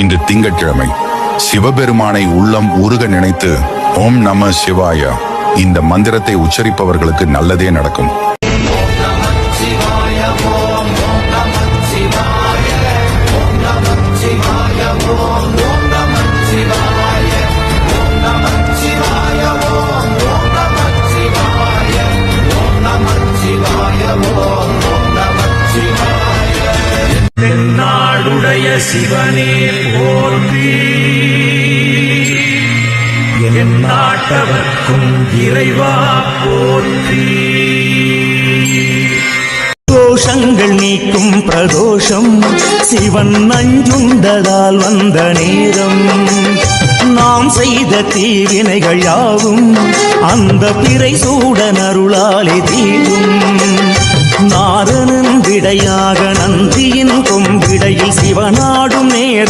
இன்று திங்கட்கிழமை. சிவபெருமானை உள்ளம் உருக நினைத்து ஓம் நம சிவாய இந்த மந்திரத்தை உச்சரிப்பவர்களுக்கு நல்லதே நடக்கும். தென்னாடுடைய சிவனே போற்றி, என் நாட்டவர்க்கும் இறைவா போற்றி. தோஷங்கள் நீக்கும் பிரதோஷம் சிவன் நஞ்சுண்டதால் வந்த நேரம். நாம் செய்த தீவினைகள் யாவும் அந்த பிறை சூடன் அருளாலே தீரும். நாரணன் விடையாக நந்தியின் கொம்பிடையில் சிவனாடும் நேரம்.